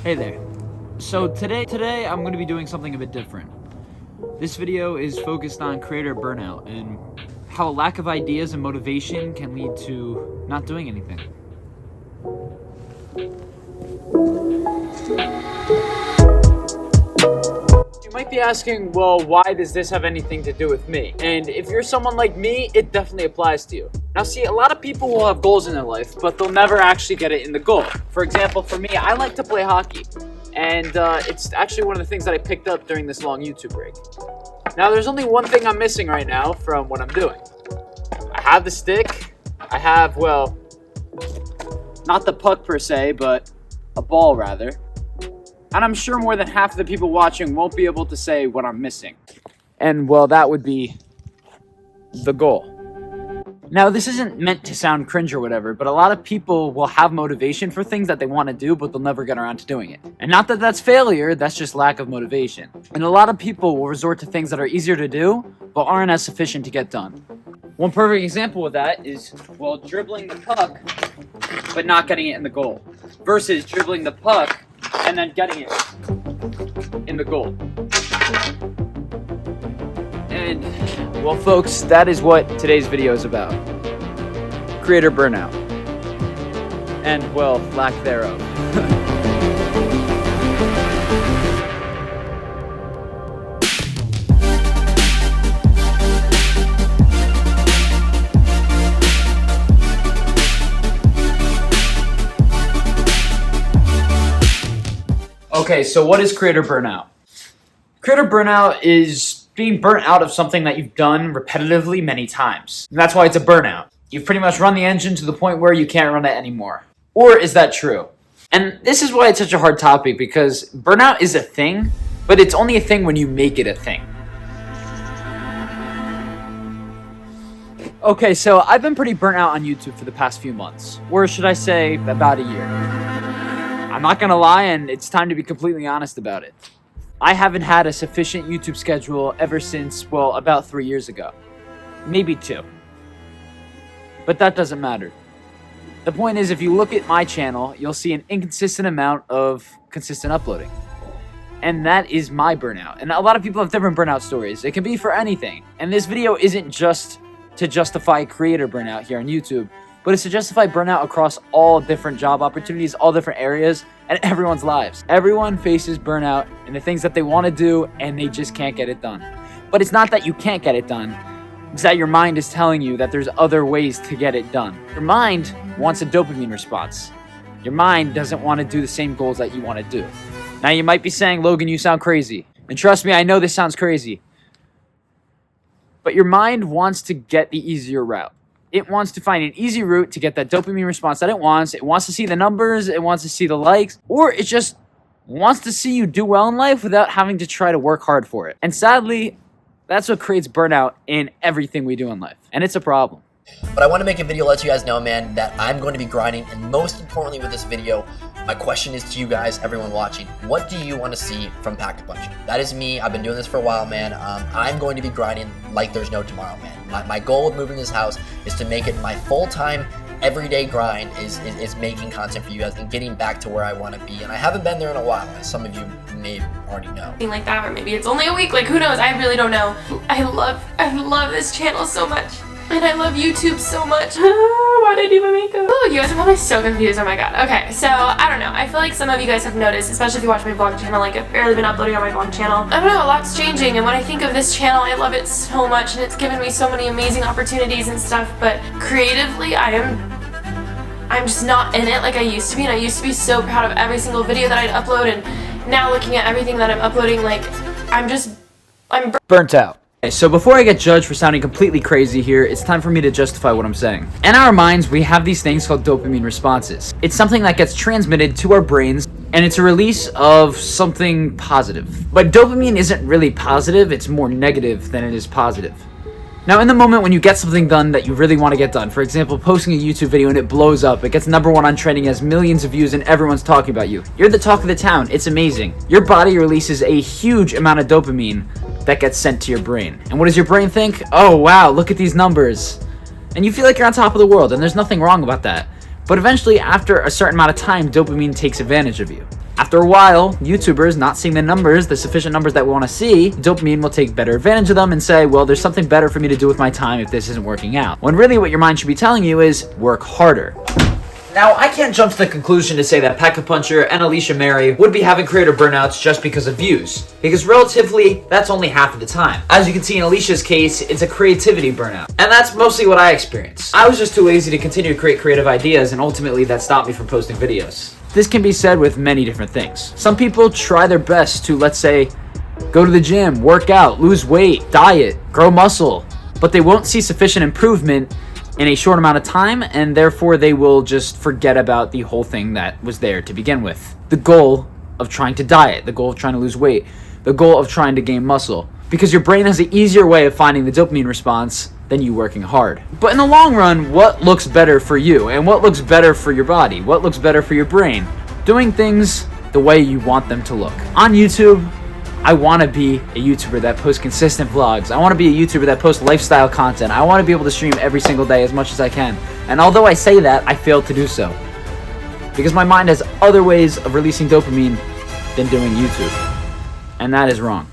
Hey there. So today I'm going to be doing something a bit different. This video is focused on creator burnout and how a lack of ideas and motivation can lead to not doing anything. You might be asking, well, why does this have anything to do with me? And if you're someone like me, it definitely applies to you. Now see, a lot of people will have goals in their life, but they'll never actually get it in the goal. For example, for me, I like to play hockey. And it's actually one of the things that I picked up during this long YouTube break. Now there's only one thing I'm missing right now from what I'm doing. I have the stick. I have, well, not the puck per se, but a ball rather. And I'm sure more than half of the people watching won't be able to say what I'm missing. And well, that would be the goal. Now, this isn't meant to sound cringe or whatever, but a lot of people will have motivation for things that they want to do, but they'll never get around to doing it. And not that that's failure, that's just lack of motivation. And a lot of people will resort to things that are easier to do, but aren't as sufficient to get done. One perfect example of that is, well, dribbling the puck, but not getting it in the goal. Versus dribbling the puck and then getting it in the goal. And, well, folks, that is what today's video is about. Creator burnout. And, well, lack thereof. Okay, so what is creator burnout? Creator burnout is being burnt out of something that you've done repetitively many times. And that's why it's a burnout. You've pretty much run the engine to the point where you can't run it anymore. Or is that true? And this is why it's such a hard topic, because burnout is a thing, but it's only a thing when you make it a thing. Okay, so I've been pretty burnt out on YouTube for the past few months. Or should I say, about a year. I'm not gonna lie, and it's time to be completely honest about it. I haven't had a sufficient YouTube schedule ever since, well, about 3 years ago. Maybe 2. But that doesn't matter. The point is, if you look at my channel, you'll see an inconsistent amount of consistent uploading. And that is my burnout. And a lot of people have different burnout stories. It can be for anything. And this video isn't just to justify creator burnout here on YouTube, but it's to justify burnout across all different job opportunities, all different areas, and everyone's lives. Everyone faces burnout in the things that they want to do, and they just can't get it done. But it's not that you can't get it done. It's that your mind is telling you that there's other ways to get it done. Your mind wants a dopamine response. Your mind doesn't want to do the same goals that you want to do. Now you might be saying, Logan, you sound crazy. And trust me, I know this sounds crazy. But your mind wants to get the easier route. It wants to find an easy route to get that dopamine response that it wants. It wants to see the numbers. It wants to see the likes. Or it just wants to see you do well in life without having to try to work hard for it. And sadly, that's what creates burnout in everything we do in life. And it's a problem. But I want to make a video to let you guys know, man, that I'm going to be grinding. And most importantly with this video, my question is to you guys, everyone watching. What do you want to see from Pack a Punch? That is me. I've been doing this for a while, man. I'm going to be grinding like there's no tomorrow, man. My goal of moving this house is to make it my full-time, everyday grind is making content for you guys and getting back to where I want to be. And I haven't been there in a while, as some of you may already know. Like that, or maybe it's only a week, like who knows, I really don't know. I love this channel so much. And I love YouTube so much. Why did I do my makeup? Oh, you guys are probably so confused. Oh my god. Okay, so I don't know. I feel like some of you guys have noticed, especially if you watch my vlog channel, like I've barely been uploading on my vlog channel. I don't know, a lot's changing, and when I think of this channel, I love it so much, and it's given me so many amazing opportunities and stuff, but creatively, I'm just not in it like I used to be, and I used to be so proud of every single video that I'd upload, and now looking at everything that I'm uploading, like, I'm Burnt out. Okay, so before I get judged for sounding completely crazy here, it's time for me to justify what I'm saying. In our minds, we have these things called dopamine responses. It's something that gets transmitted to our brains, and it's a release of something positive. But dopamine isn't really positive, it's more negative than it is positive. Now, in the moment when you get something done that you really want to get done, for example, posting a YouTube video and it blows up, it gets #1 on trending, has millions of views, and everyone's talking about you. You're the talk of the town. It's amazing. Your body releases a huge amount of dopamine that gets sent to your brain. And what does your brain think? Oh, wow, look at these numbers. And you feel like you're on top of the world, and there's nothing wrong about that. But eventually, after a certain amount of time, dopamine takes advantage of you. After a while, YouTubers not seeing the numbers, the sufficient numbers that we want to see, dopamine will take better advantage of them and say, well, there's something better for me to do with my time if this isn't working out. When really what your mind should be telling you is work harder. Now, I can't jump to the conclusion to say that Pack-a-Puncher and Alicia Mary would be having creator burnouts just because of views, because relatively, that's only half of the time. As you can see in Alicia's case, it's a creativity burnout, and that's mostly what I experienced. I was just too lazy to continue to create creative ideas, and ultimately that stopped me from posting videos. This can be said with many different things. Some people try their best to, let's say, go to the gym, work out, lose weight, diet, grow muscle, but they won't see sufficient improvement in a short amount of time, and therefore they will just forget about the whole thing that was there to begin with. The goal of trying to diet, the goal of trying to lose weight, the goal of trying to gain muscle. Because your brain has an easier way of finding the dopamine response than you working hard. But in the long run, what looks better for you? And what looks better for your body? What looks better for your brain? Doing things the way you want them to look. On YouTube, I want to be a YouTuber that posts consistent vlogs. I want to be a YouTuber that posts lifestyle content. I want to be able to stream every single day as much as I can. And although I say that, I fail to do so. Because my mind has other ways of releasing dopamine than doing YouTube. And that is wrong.